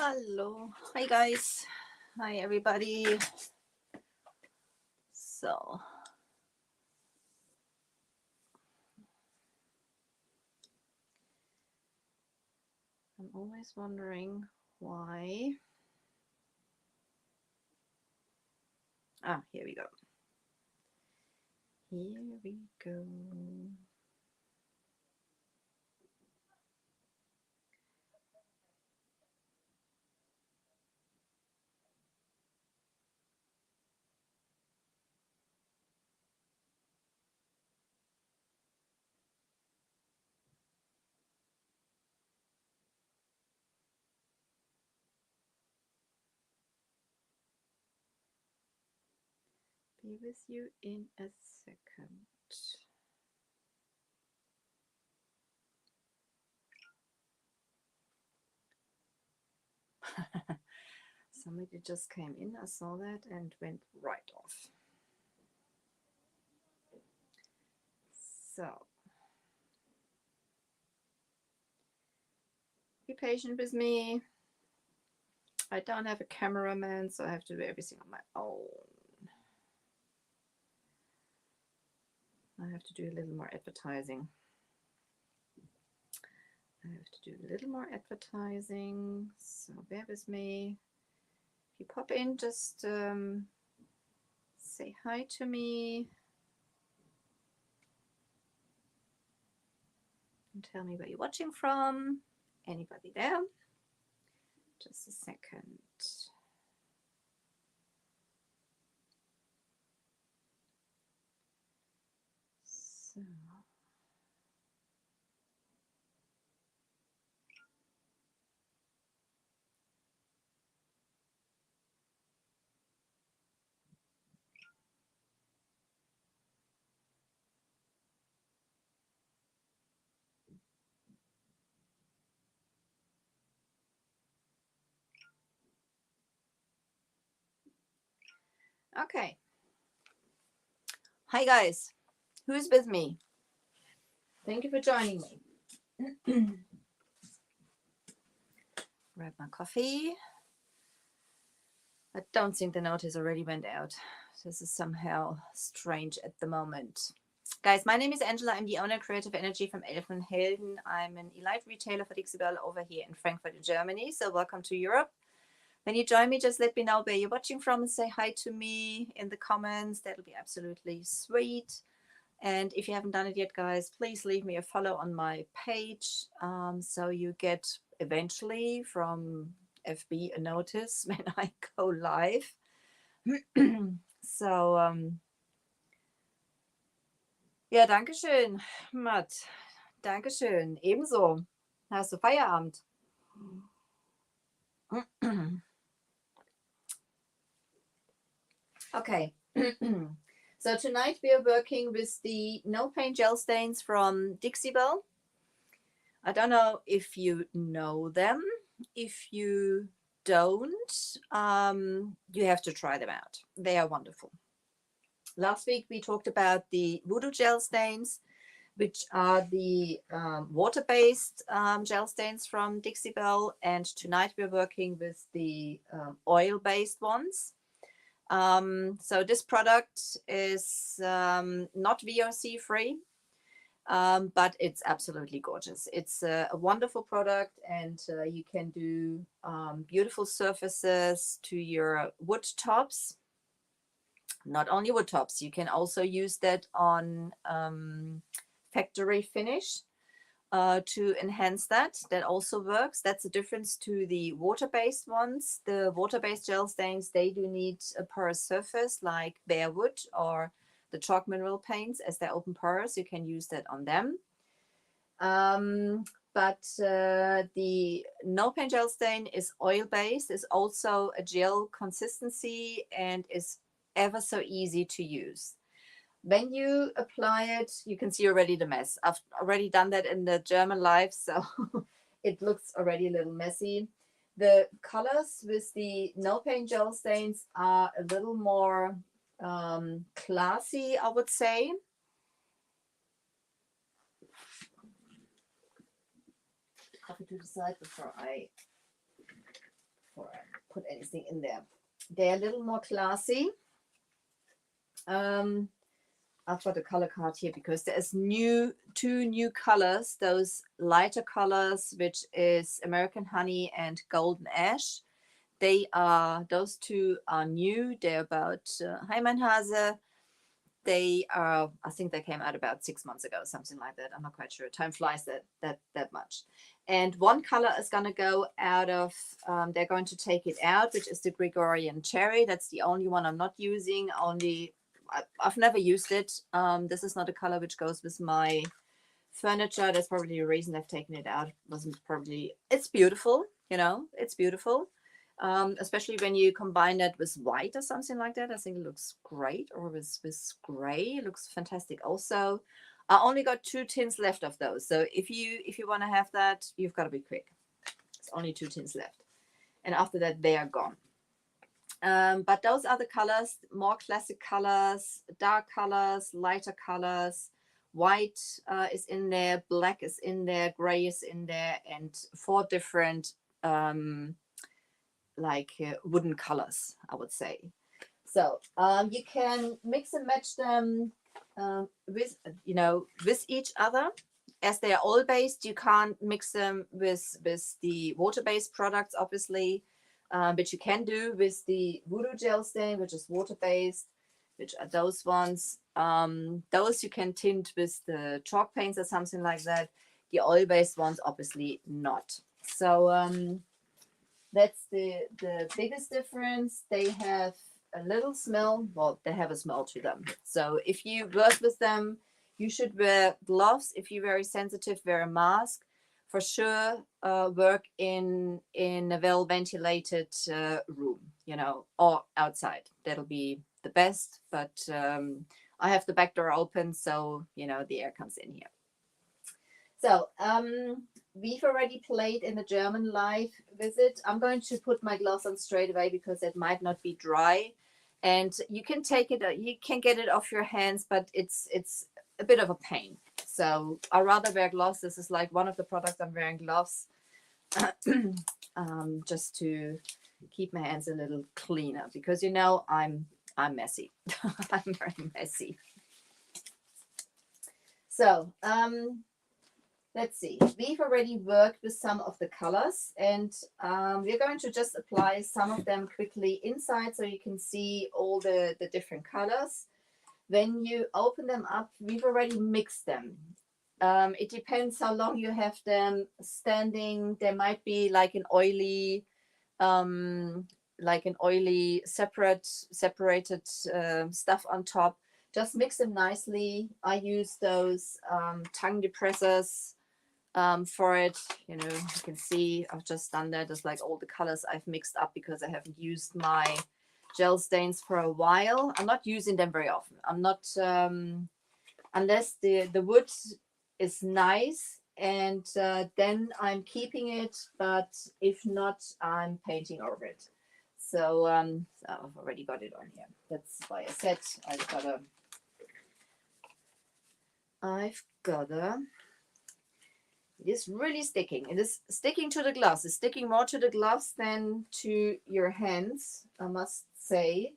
Hello. Hi guys. Hi everybody. So I'm always wondering why. Here we go. Here we go. Be with you in a second. Somebody just came in. I saw that and went right off. So be patient with me. I don't have a cameraman, so I have to do everything on my own. I have to do a little more advertising. I have to do a little more advertising, so bear with me. If you pop in, just say hi to me and tell me where you're watching from. Anybody there? Just a second. So. Okay. Hi guys. Who's with me? Thank you for joining me. Grab my coffee. I don't think the notice already went out. This is somehow strange at the moment. Guys, my name is Angela. I'm the owner of Creative Energy from Elephant Helden. I'm an elite retailer for Dixie Bell over here in Frankfurt, in Germany. So welcome to Europe. When you join me, just let me know where you're watching from and say hi to me in the comments. That'll be absolutely sweet. And if you haven't done it yet, guys, please leave me a follow on my page, so you get eventually from FB a notice when I go live. So, ja, danke schön, Matt. Dankeschön. Ebenso. Hast du Feierabend? Okay. So tonight we are working with the No Paint Gel Stains from Dixie Bell. I don't know if you know them. If you don't, you have to try them out. They are wonderful. Last week we talked about the Voodoo Gel Stains, which are the water-based gel stains from Dixie Bell. And tonight we're working with the oil-based ones. So this product is not VOC free, but it's absolutely gorgeous. It's a wonderful product, and you can do beautiful surfaces to your wood tops. Not only wood tops, you can also use that on factory finish to enhance that. That also works. That's the difference to the water-based ones. The water-based gel stains, they do need a porous surface like bare wood or the chalk mineral paints, as they're open porous. You can use that on them. But the no paint gel stain is oil-based, is also a gel consistency, and is ever so easy to use. When you apply it, you can see already the mess. I've already done that in the German live, so it looks already a little messy. The colors with the no paint gel stains are a little more classy, I would say. Coffee to the side before I before I put anything in there. They're a little more classy. I've got a color card here because there's two new colors, those lighter colors, which is American Honey and Golden Ash. Those two are new. They're about Heimanhase. They are, I think they came out about 6 months ago, something like that. I'm not quite sure. Time flies that much. And one color is going to go out of, they're going to take it out, which is the Gregorian Cherry. That's the only one I'm not using. I've never used it. This is not a color which goes with my furniture. That's probably the reason I've taken it out. It's beautiful, it's beautiful. Especially when you combine that with white or something like that. I think it looks great. Or with gray, it looks fantastic also. I only got 2 tins left of those. So if you want to have that, you've got to be quick. It's only 2 tins left. And after that, they are gone. But those are the colors, more classic colors, dark colors, lighter colors. White is in there, black is in there, gray is in there, and 4 different wooden colors, I would say. So you can mix and match them with each other. As they are oil-based, you can't mix them with the water-based products, obviously, but you can do with the Voodoo Gel Stain, which is water-based, which are those ones. Those you can tint with the chalk paints or something like that. The oil-based ones, obviously not. So that's the biggest difference. They have a little smell. Well, they have a smell to them. So if you work with them, you should wear gloves. If you're very sensitive, wear a mask. For sure, work in a well-ventilated room, or outside. That'll be the best. But I have the back door open, so, the air comes in here. So we've already played in the German live visit. I'm going to put my gloves on straight away because it might not be dry. And you can take it, you can get it off your hands, but it's a bit of a pain. So I'd rather wear gloves. This is like one of the products I'm wearing gloves just to keep my hands a little cleaner because, I'm messy. I'm very messy. So let's see. We've already worked with some of the colors and we're going to just apply some of them quickly inside so you can see all the different colors. When you open them up, we've already mixed them. It depends how long you have them standing. There might be like an oily separated stuff on top. Just mix them nicely. I use those tongue depressors for it. You can see I've just done that. There's like all the colors I've mixed up because I haven't used my gel stains for a while. I'm not using them very often. I'm not unless the wood is nice, and then I'm keeping it, but if not, I'm painting over it. So I've already got it on here. That's why I said I've got a it is really sticking. It is sticking to the gloves. It's sticking more to the gloves than to your hands, I must say.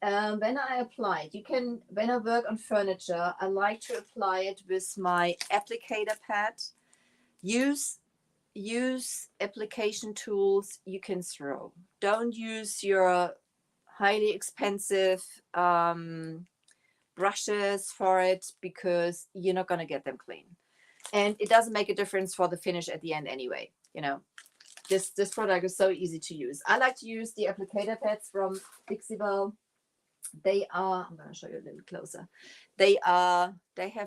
When I apply it, when I work on furniture, I like to apply it with my applicator pad. Use application tools you can throw. Don't use your highly expensive brushes for it because you're not going to get them clean. And it doesn't make a difference for the finish at the end anyway. This product is so easy to use. I like to use the applicator pads from Dixie Belle. They are, I'm going to show you a little closer. They have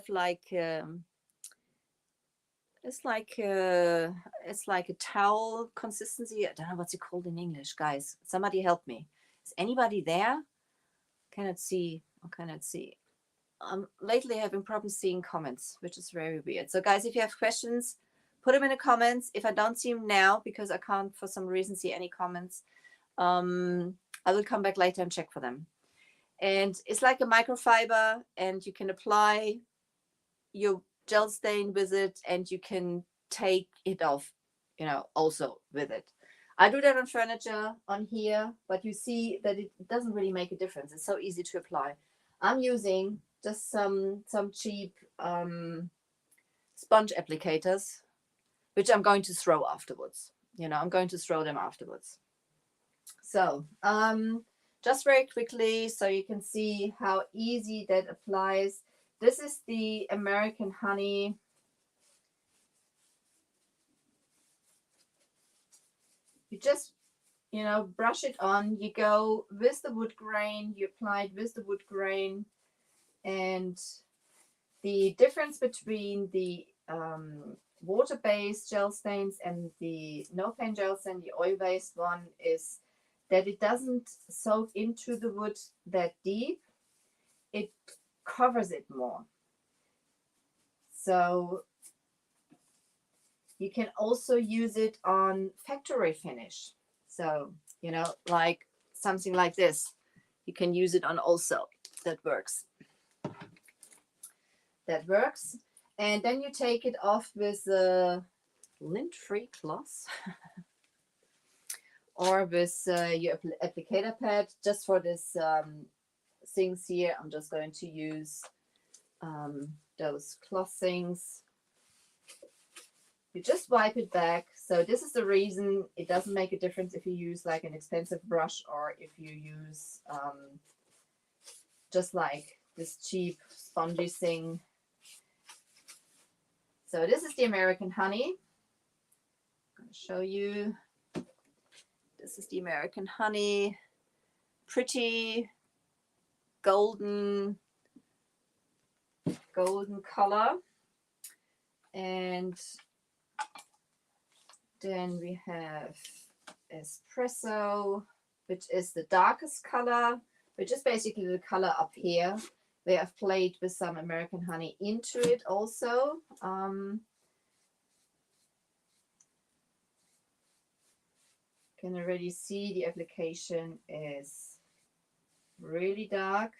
like, it's like a towel consistency. I don't know what's it called in English, guys. Somebody help me. Is anybody there? Cannot see. I'm lately having problems seeing comments, which is very weird. So guys, if you have questions, put them in the comments. If I don't see them now, because I can't for some reason see any comments, I will come back later and check for them. And it's like a microfiber, and you can apply your gel stain with it, and you can take it off, also with it. I do that on furniture on here, but you see that it doesn't really make a difference. It's so easy to apply. I'm using just some cheap sponge applicators, which I'm going to throw afterwards. You know, I'm going to throw them afterwards. So just very quickly, so you can see how easy that applies. This is the American honey. You just, you know, brush it on. You go with the wood grain. You apply it with the wood grain. And the difference between the water-based gel stains and the no paint gel stain, the oil-based one, is that it doesn't soak into the wood that deep. It covers it more. So you can also use it on factory finish. So, you know, like something like this, you can use it on also. That works. That works. And then you take it off with a lint-free cloth or with your applicator pad. Just for this things here, I'm just going to use those cloth things. You just wipe it back. So this is the reason it doesn't make a difference if you use like an expensive brush or if you use just like this cheap spongy thing. So this is the American honey. I'm going to show you. This is the American honey. Pretty golden color. And then we have espresso, which is the darkest color, which is basically the color up here. They have played with some American honey into it also. Can already see the application is really dark.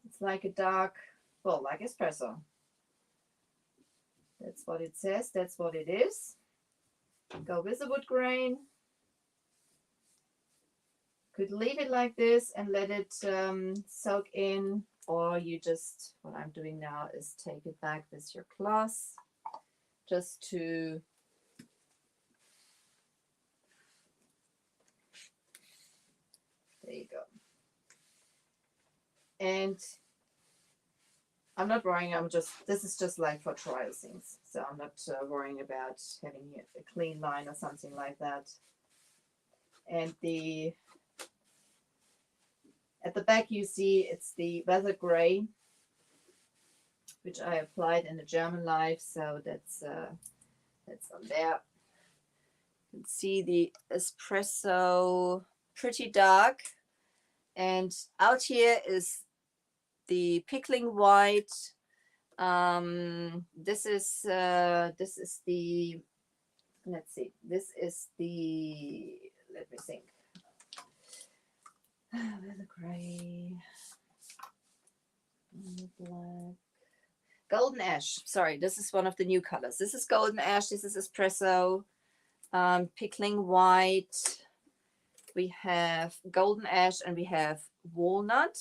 It's like a dark, well, like espresso. That's what it says. That's what it is. Go with the wood grain. Could leave it like this and let it soak in, or you just, what I'm doing now is take it back with your cloth just to there you go. And I'm not worrying, this is just like for trial things. So I'm not worrying about having a clean line or something like that. And at the back you see it's the weather gray, which I applied in the German life. So that's on there. You can see the espresso, pretty dark. And out here is the pickling white. This is the, let's see, this is the, let me think. Where's the gray? Black. Golden ash. Sorry, this is one of the new colors. This is golden ash. This is espresso. Pickling white. We have golden ash and we have walnut.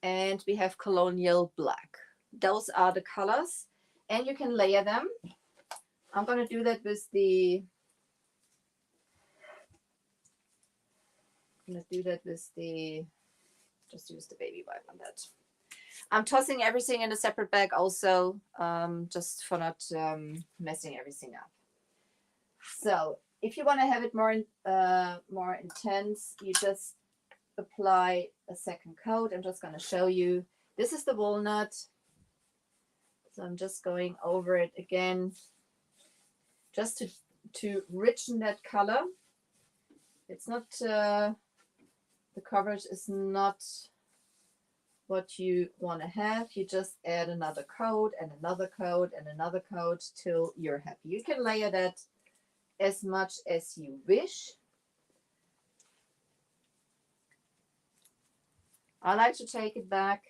And we have colonial black. Those are the colors. And you can layer them. I'm going to do that with the... just use the baby wipe on that. I'm tossing everything in a separate bag also, just for not messing everything up. So if you want to have it more intense, you just apply a second coat. I'm just going to show you. This is the walnut. So I'm just going over it again, just to richen that color. It's not, the coverage is not what you want to have. You just add another coat and another coat and another coat till you're happy. You can layer that as much as you wish. I like to take it back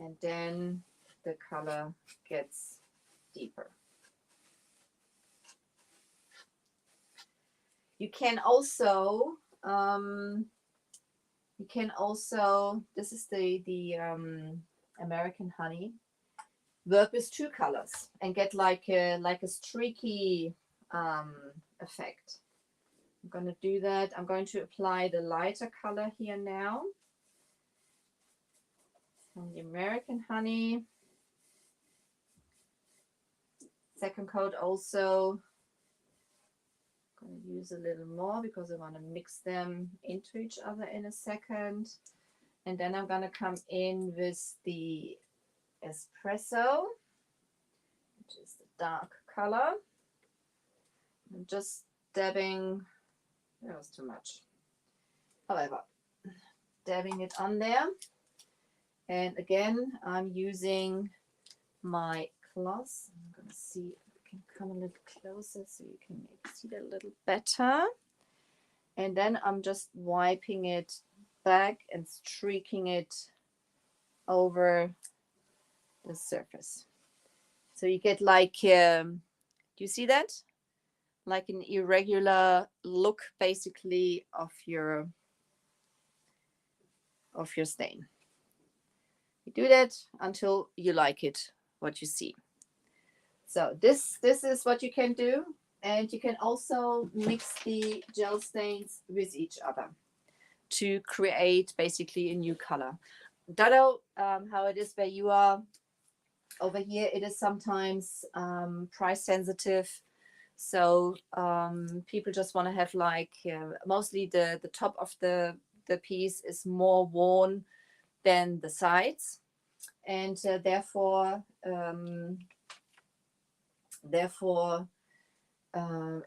and then the color gets deeper. You can also, this is the American honey, work with two colors and get like a streaky effect. I'm going to do that. I'm going to apply the lighter color here now. From the American honey. Second coat also. I'm going to use a little more because I want to mix them into each other in a second. And then I'm going to come in with the espresso, which is the dark color. I'm just dabbing, that was too much. However, dabbing it on there. And again, I'm using my cloth. I'm going to see if I can come a little closer so you can maybe see that a little better. And then I'm just wiping it back and streaking it over the surface. So you get like, do you see that? Like an irregular look basically of your stain. You do that until you like it, what you see. So this is what you can do. And you can also mix the gel stains with each other to create basically a new color. Dado, how it is where you are over here, it is sometimes price sensitive. So people just want to have like, mostly the top of the piece is more worn than the sides. And therefore,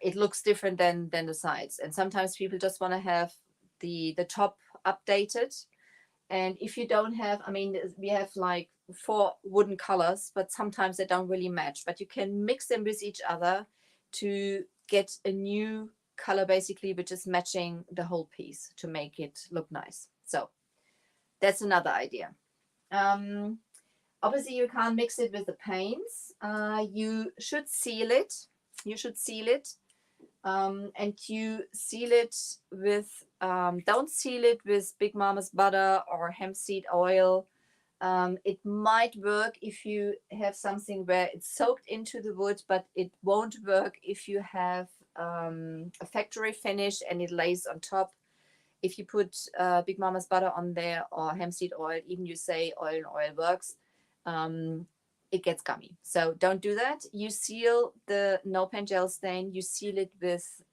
it looks different than the sides. And sometimes people just want to have the top updated. And if you don't have, I mean, we have like 4 wooden colors, but sometimes they don't really match. But you can mix them with each other to get a new color basically, which is matching the whole piece to make it look nice. So that's another idea. Obviously you can't mix it with the paints. You should seal it. And you seal it with, don't seal it with Big Mama's butter or hemp seed oil. It might work if you have something where it's soaked into the wood, but it won't work if you have a factory finish and it lays on top. If you put Big Mama's butter on there or hemp seed oil, even you say oil and oil works, it gets gummy. So don't do that. You seal the no paint gel stain, you seal it with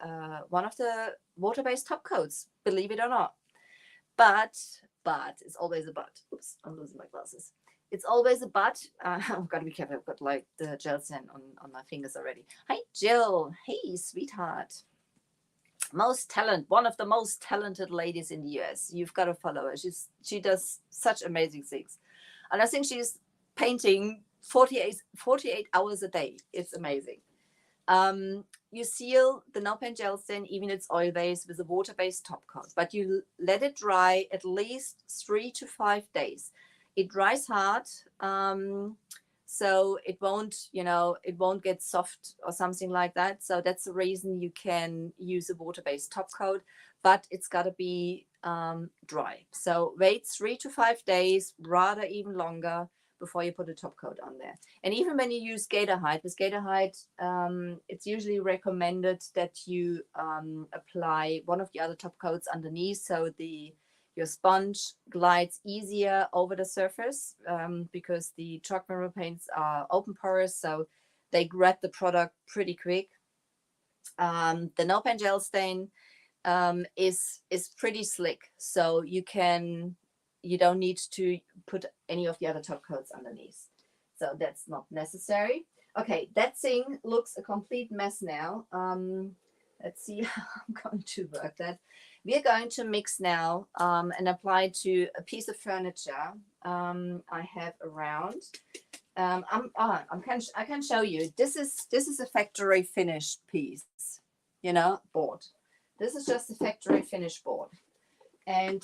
one of the water-based top coats, believe it or not. But it's always a but. Oops, I'm losing my glasses. It's always a but. I've got to be careful. I've got like the gel stain on my fingers already. Hi, Jill. Hey, sweetheart. One of the most talented ladies in the US. You've got to follow her. She does such amazing things. And I think she's painting 48 hours a day. It's amazing. You seal the no paint gel stain, even it's oil based, with a water based top coat, but you let it dry at least 3 to 5 days. It dries hard, so it won't get soft or something like that. So that's the reason you can use a water based top coat, but it's got to be dry. So wait 3 to 5 days, rather even longer, before you put a top coat on there. And even when you use gator hide, with gator hide, it's usually recommended that you apply one of the other top coats underneath, so your sponge glides easier over the surface, because the chalk mineral paints are open porous, so they grab the product pretty quick. The no paint gel stain is pretty slick, so you don't need to put any of the other top coats underneath. So that's not necessary. Okay, that thing looks a complete mess now. Let's see how I'm going to work that. We're going to mix now and apply to a piece of furniture I have around. I can show you. This is a factory finished piece, board. This is just a factory finished board. And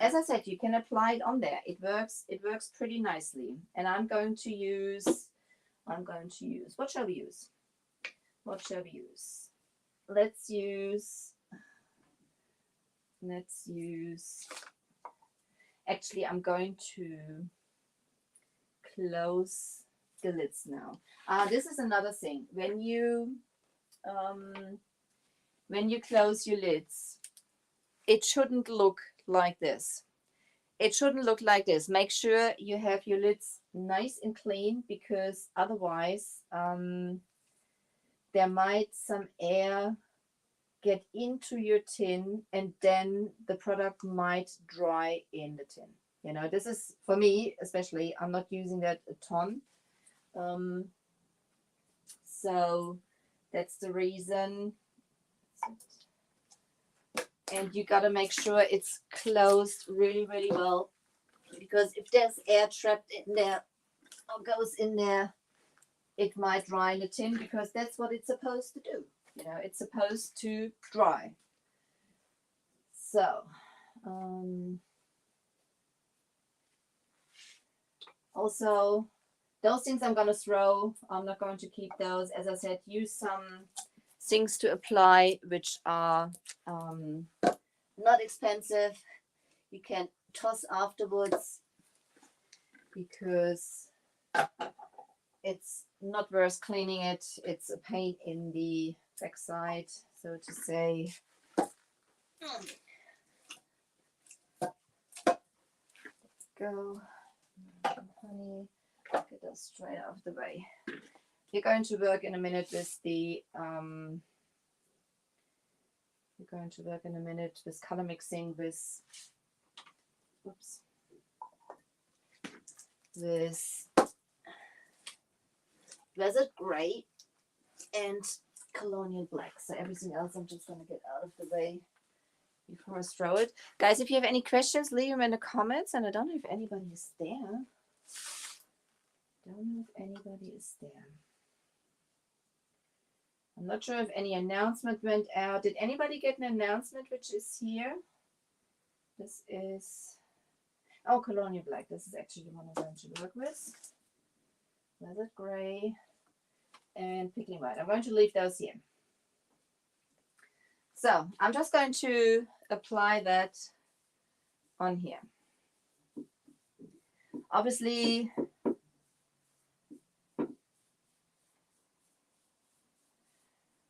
as I said, you can apply it on there. It works pretty nicely. And I'm going to use, what shall we use? What shall we use? Let's use, actually, I'm going to close the lids now. This is another thing. When you close your lids, it shouldn't look like this. It shouldn't look like this. Make sure you have your lids nice and clean, because otherwise there might some air get into your tin, and then the product might dry in the tin. You know, this is, for me especially, I'm not using that a ton. So that's the reason. And you got to make sure it's closed really, really well, because if there's air trapped in there or goes in there, it might dry in the tin, because that's what it's supposed to do. You know, it's supposed to dry. So, also, those things I'm going to throw. I'm not going to keep those. As I said, use some things to apply which are not expensive. You can toss afterwards, because it's not worth cleaning it. It's a pain in the backside, so to say. Let's go. Honey, get those straight out of the way. We're going to work in a minute with the color mixing with Desert Gray and Colonial Black. So everything else I'm just going to get out of the way before I throw it. Guys, if you have any questions, leave them in the comments. And I don't know if anybody is there. I'm not sure if any announcement went out. Did anybody get an announcement which is here? This is, oh, Colonial Black. This is actually the one I'm going to work with. Desert Gray and Pickling White. I'm going to leave those here. So I'm just going to apply that on here. Obviously,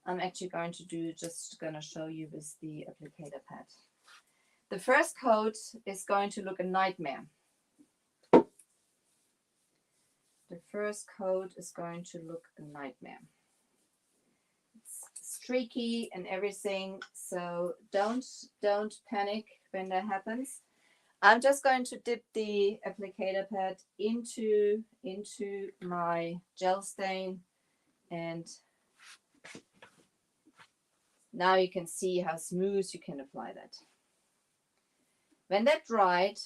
I'm actually going to show you with the applicator pad. The first coat is going to look a nightmare. It's streaky and everything, so don't panic when that happens. I'm just going to dip the applicator pad into my gel stain, and now you can see how smooth you can apply that. When that dried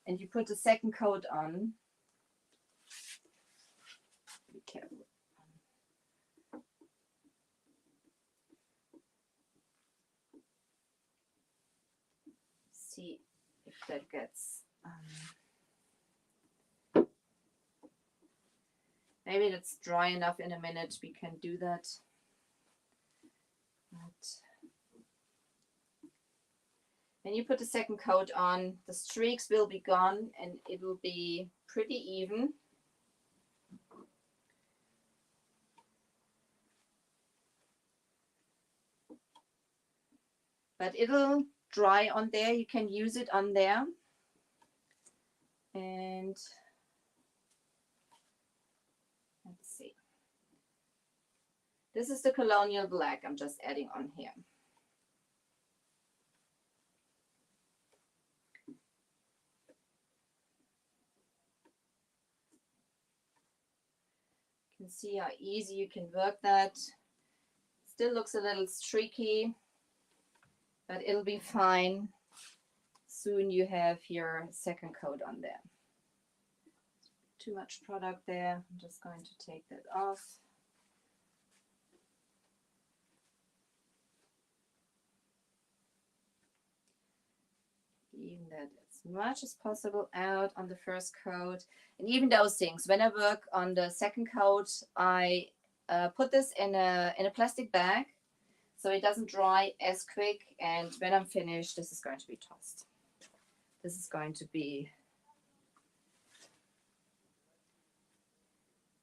and you put the second coat on, be careful. See if that gets, maybe that's dry enough. In a minute we can do that. But when you put the second coat on, the streaks will be gone and it will be pretty even. But it'll dry on there. You can use it on there. And let's see. This is the Colonial Black I'm just adding on here. You can see how easy you can work that. Still looks a little streaky, but it'll be fine. Soon you have your second coat on there. Too much product there. I'm just going to take that off. even that as much as possible out on the first coat. And even those things, when I work on the second coat, I put this in a plastic bag so it doesn't dry as quick. And when I'm finished, this is going to be tossed. This is going to be...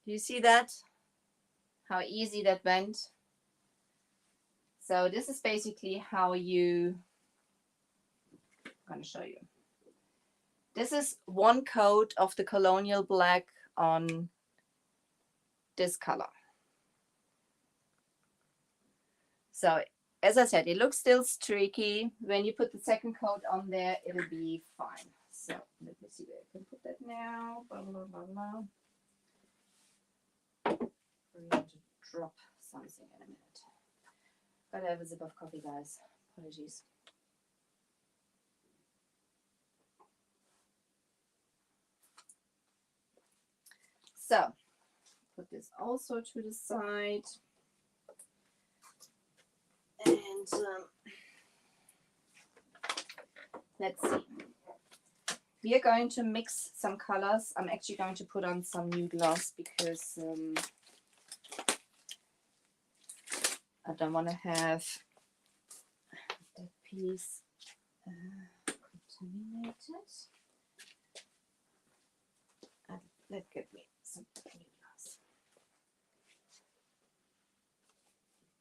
Do you see that? How easy that went? So this is basically how you... I'm going to show you. This is one coat of the Colonial Black on this color. So as I said, it looks still streaky. When you put the second coat on there, it'll be fine. So let me see where I can put that now. Blah, blah, blah, blah. We're going to drop something in a minute. Gotta have a sip of coffee, guys. Apologies. So, put this also to the side. And let's see. We are going to mix some colors. I'm actually going to put on some new gloss because I don't want to have that piece contaminated. Let's get me some new gloss.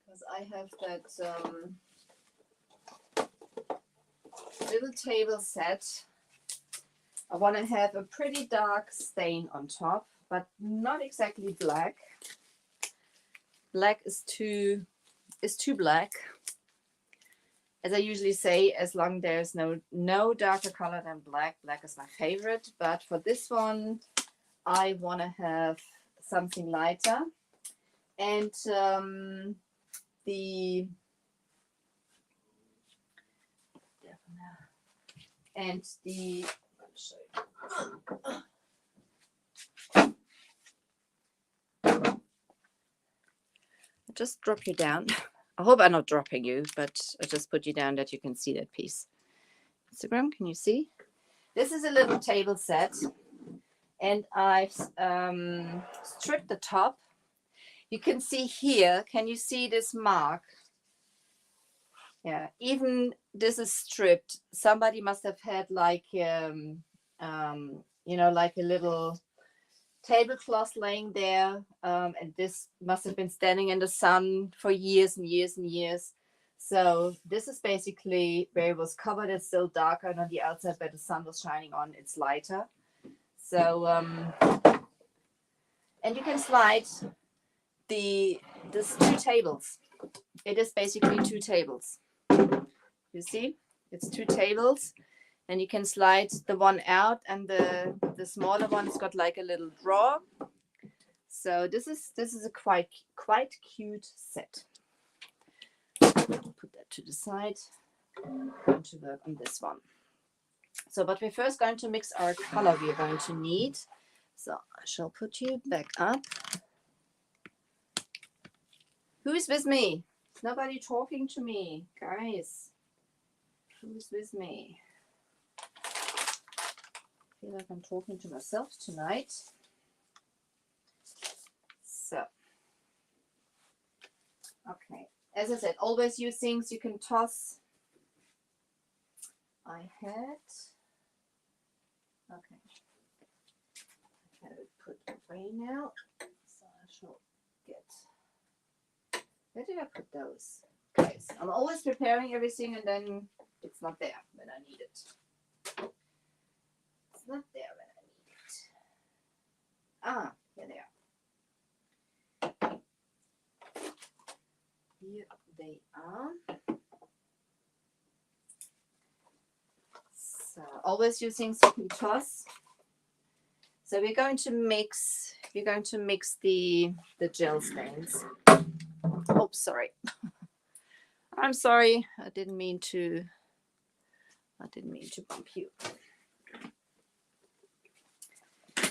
Because I have that little table set. I want to have a pretty dark stain on top, but not exactly black. Black is too black. As I usually say, as long as there's no darker color than black, black is my favorite. But for this one, I want to have something lighter. And the I'll just drop you down. I hope I'm not dropping you, but I just put you down that you can see that piece. Instagram, can you see? This is a little table set, and I've stripped the top. You can see here, can you see this mark? Yeah, even this is stripped. Somebody must have had like, you know, like a little tablecloth laying there, and this must have been standing in the sun for years and years and years. So this is basically where it was covered. It's still darker, and on the outside where the sun was shining on, it's lighter. So and you can slide these two tables. It is basically two tables. You see, it's two tables, and you can slide the one out, and the smaller one's got like a little drawer. So this is a quite cute set. Put that to the side. I'm going to work on this one. So, but we're first going to mix our color we are going to need. So I shall put you back up. Who is with me? Nobody talking to me, guys. Who's with me? I feel like I'm talking to myself tonight. So, okay. As I said, always use things you can toss. I had, okay. I had it put away now. So I shall get, where did I put those? Guys, I'm always preparing everything and then it's not there when I need it. It's not there when I need it. Ah, here they are. Here they are. So always using some toss. So we're going to mix the gel stains. Oh, sorry. I'm sorry. I didn't mean to bump you.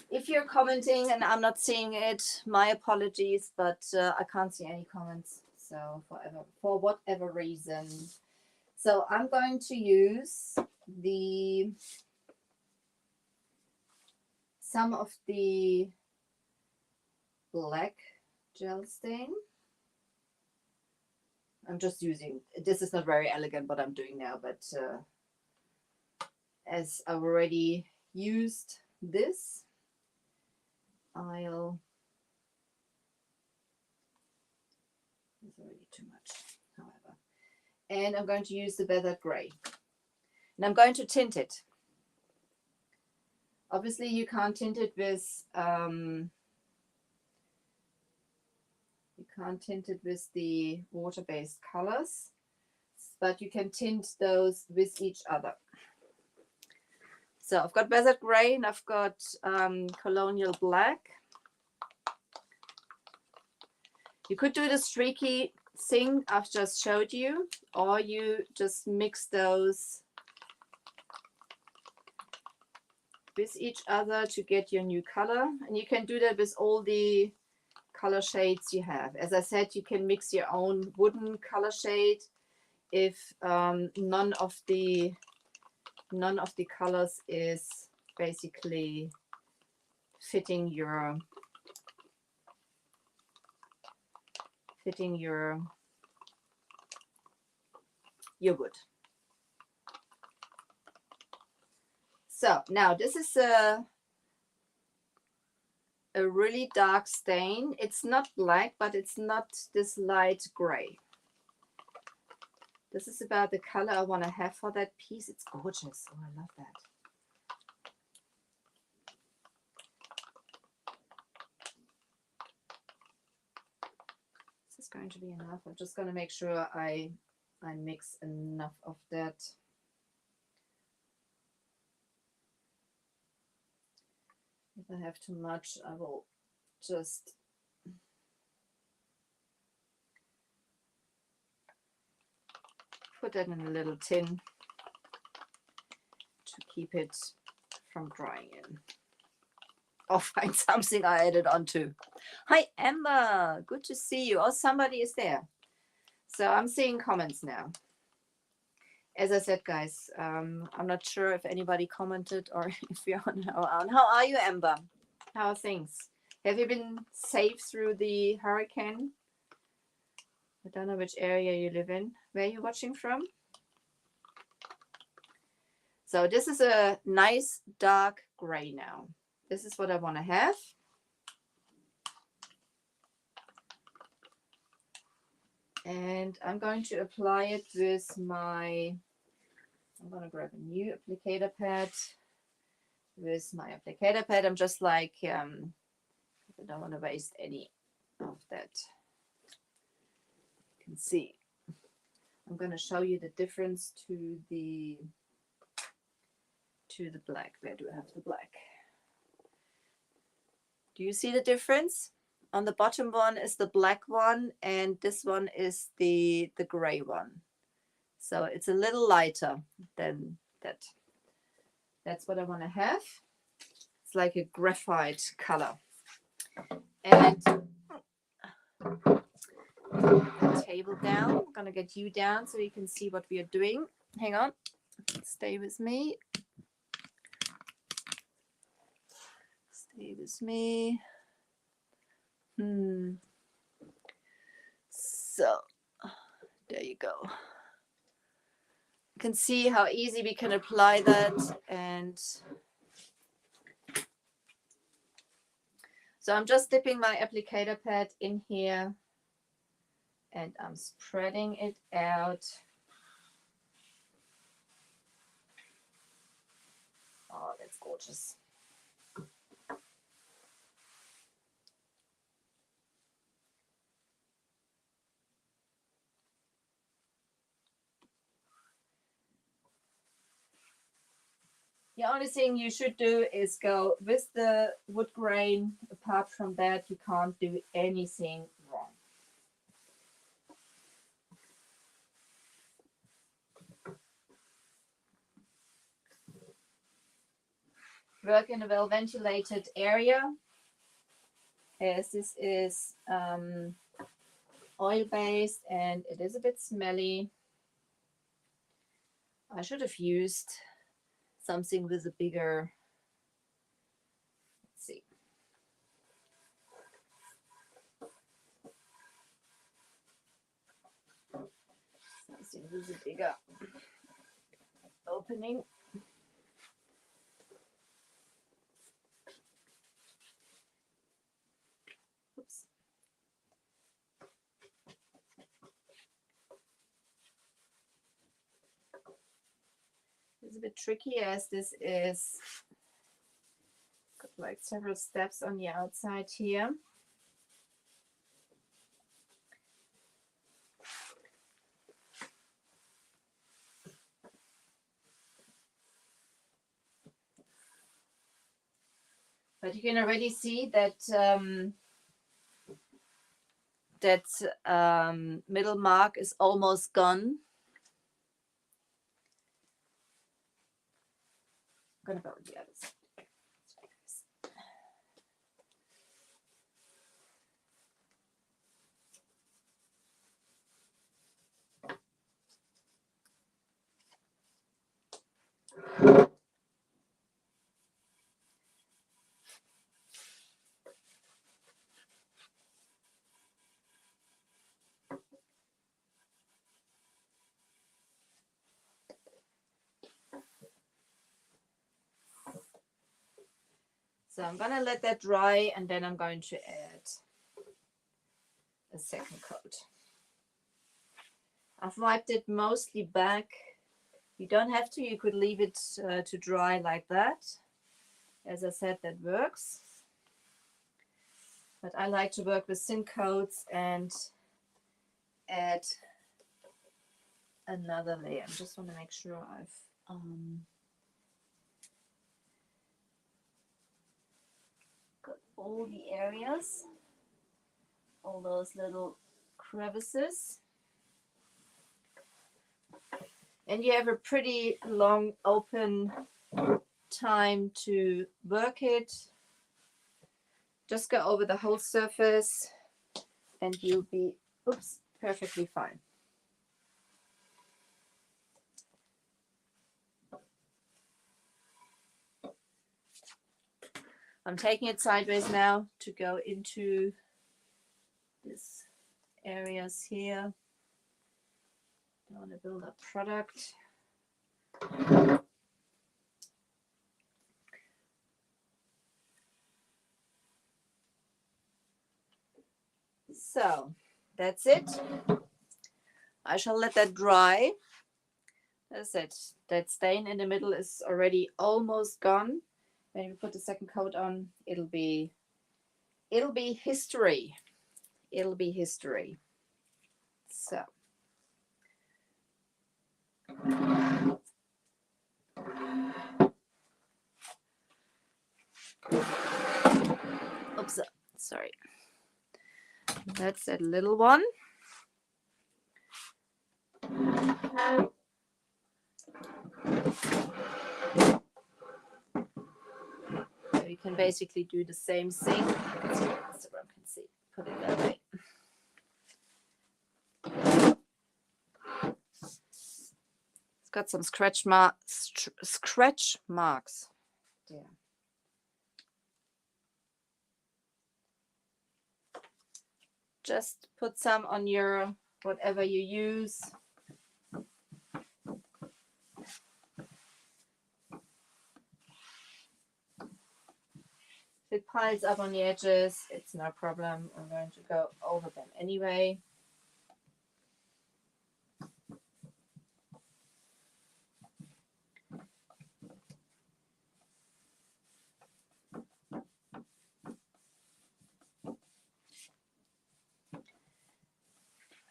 If you're commenting and I'm not seeing it, my apologies, but I can't see any comments. So for whatever reason. So I'm going to use some of the black gel stain. I'm just using, this is not very elegant what I'm doing now, but as I've already used this, it's already too much, however. And I'm going to use the Weathered Gray. And I'm going to tint it. Obviously you can't tint it with the water-based colors, but you can tint those with each other. So I've got Weathered Gray and I've got Colonial Black. You could do the streaky thing I've just showed you, or you just mix those with each other to get your new color. And you can do that with all the color shades you have. As I said, you can mix your own wooden color shade if none of the colors is basically fitting your wood. So now this is a really dark stain. It's not black, but it's not this light gray. This is about the color I want to have for that piece. It's gorgeous. Oh, I love that. This is going to be enough. I'm just going to make sure I mix enough of that. If I have too much, I will just put that in a little tin to keep it from drying in. I'll find something I added onto. Hi, Amber. Good to see you. Oh, somebody is there. So I'm seeing comments now. As I said, guys, I'm not sure if anybody commented or if you're on our own. How are you, Amber? How are things? Have you been safe through the hurricane? I don't know which area you live in. Where are you watching from? So this is a nice dark gray now. This is what I want to have. And I'm going to apply it with my, I'm going to grab a new applicator pad. With my applicator pad, I'm just like, I don't want to waste any of that. You can see. I'm going to show you the difference to the black. Where do I have the black? Do you see the difference? On the bottom one is the black one, and this one is the gray one. So it's a little lighter than that. That's what I want to have. It's like a graphite color. And the table down. I'm gonna get you down so you can see what we are doing. Hang on. Stay with me. Stay with me. So there you go. You can see how easy we can apply that. And so I'm just dipping my applicator pad in here and I'm spreading it out. Oh, that's gorgeous. The only thing you should do is go with the wood grain. Apart from that, you can't do anything wrong. Work in a well-ventilated area, as this is oil-based and it is a bit smelly. I should have used something with a bigger, let's see. Something with a bigger opening. Oops. It's a bit tricky as this is got like several steps on the outside here. But you can already see that middle mark is almost gone. I'm gonna go with the other side. So I'm gonna let that dry and then I'm going to add a second coat. I've wiped it mostly back. You don't have to, you could leave it to dry like that. As I said, that works. But I like to work with thin coats and add another layer. I just want to make sure I've got all the areas, all those little crevices. And you have a pretty long open time to work it. Just go over the whole surface and you'll be, oops, perfectly fine. I'm taking it sideways now to go into these areas here. I want to build up product. So that's it. I shall let that dry. As I said, that stain in the middle is already almost gone. When you put the second coat on, it'll be history. It'll be history. So oops, sorry. That's that little one. So you can basically do the same thing. Instagram can see. Put it that way. It's got some scratch marks. Yeah. Just put some on your whatever you use. If it piles up on the edges, it's no problem. I'm going to go over them anyway.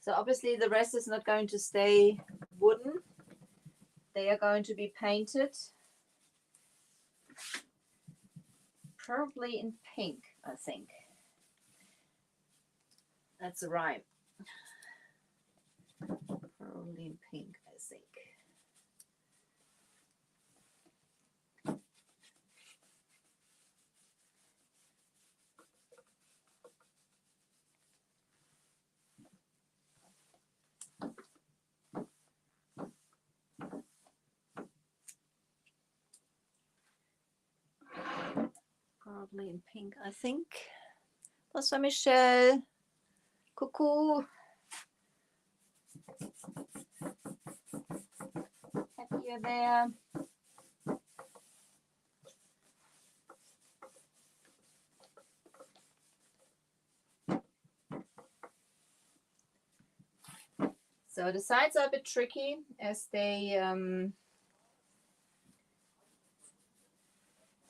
So obviously the rest is not going to stay wooden. They are going to be painted. Probably in pink, I think. That's a rhyme. Probably in pink, I think. Probably in pink, I think. Bonsoir, Michelle. Coucou. Happy you're there. So the sides are a bit tricky as they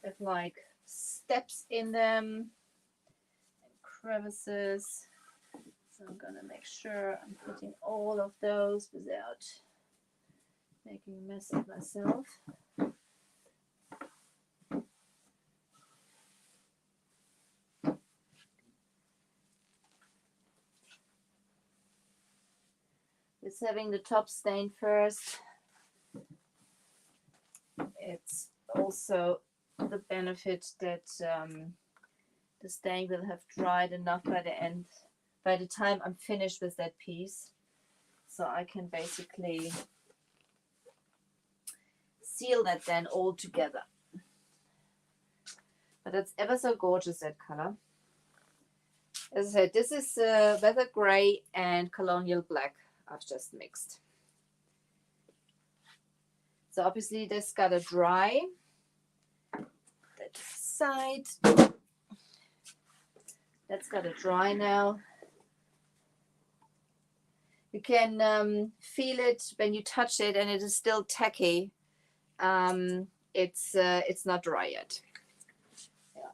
have like steps in them and crevices. So I'm gonna make sure I'm putting all of those without making a mess of myself. It's having the top stained first. It's also the benefit that the stain will have dried enough by the time I'm finished with that piece, so I can basically seal that then all together. But it's ever so gorgeous, that color. As I said, this is Weather Gray and Colonial Black I've just mixed. So obviously this got to dry. That side. That's got to dry now. You can feel it when you touch it, and it is still tacky. It's not dry yet. Yeah.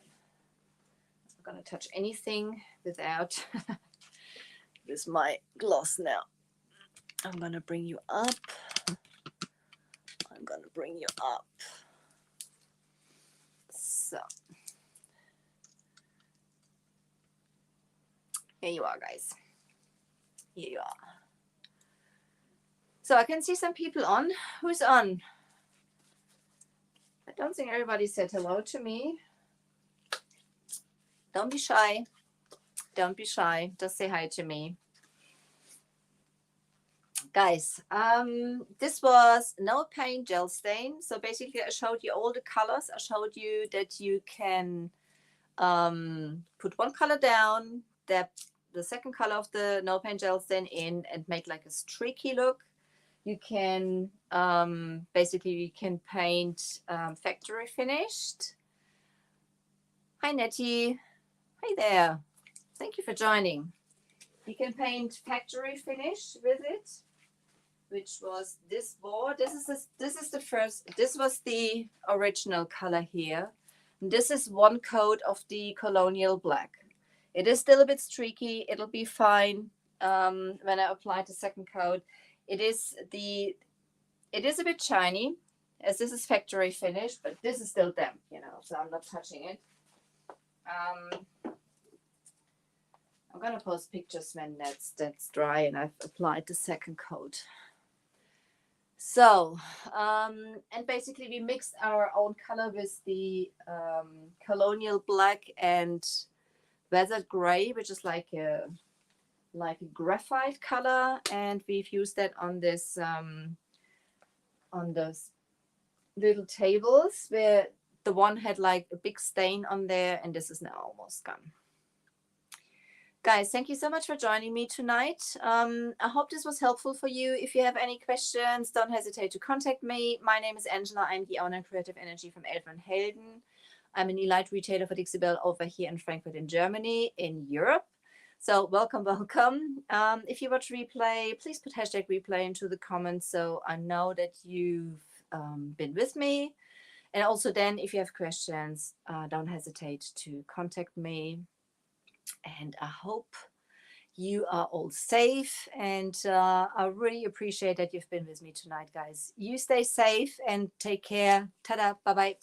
I'm gonna touch anything without with my gloss now. I'm gonna bring you up. I'm gonna bring you up. So here you are, guys. Here you are. So I can see some people on. Who's on? I don't think everybody said hello to me. Don't be shy. Don't be shy. Just say hi to me. Guys, this was no paint gel stain. So basically I showed you all the colors. I showed you that you can put one color down, dab the second color of the no paint gel stain in, and make like a streaky look. You can basically you can paint factory finished. Hi Nettie. Hi there. Thank you for joining. You can paint factory finish with it, which was this board. This is the first. This was the original color here. And this is one coat of the Colonial Black. It is still a bit streaky. It'll be fine when I apply the second coat. It is a bit shiny, as this is factory finish, but this is still damp, you know, so I'm not touching it. I'm gonna post pictures when that's dry and I've applied the second coat. So, and basically we mixed our own color with the Colonial Black and Weather Gray, which is like a graphite color, and we've used that on this on those little tables where the one had like a big stain on there, and this is now almost gone. Guys, thank you so much for joining me tonight. I hope this was helpful for you. If you have any questions, don't hesitate to contact me. My name is Angela. I'm the owner of Creative Energy from Elfen Helden. I'm an Elite retailer for Dixie Belle over here in Frankfurt in Germany, in Europe. So welcome, welcome. If you watch replay, please put hashtag replay into the comments so I know that you've been with me. And also then, if you have questions, don't hesitate to contact me. And I hope you are all safe. And I really appreciate that you've been with me tonight, guys. You stay safe and take care. Ta-da. Bye-bye.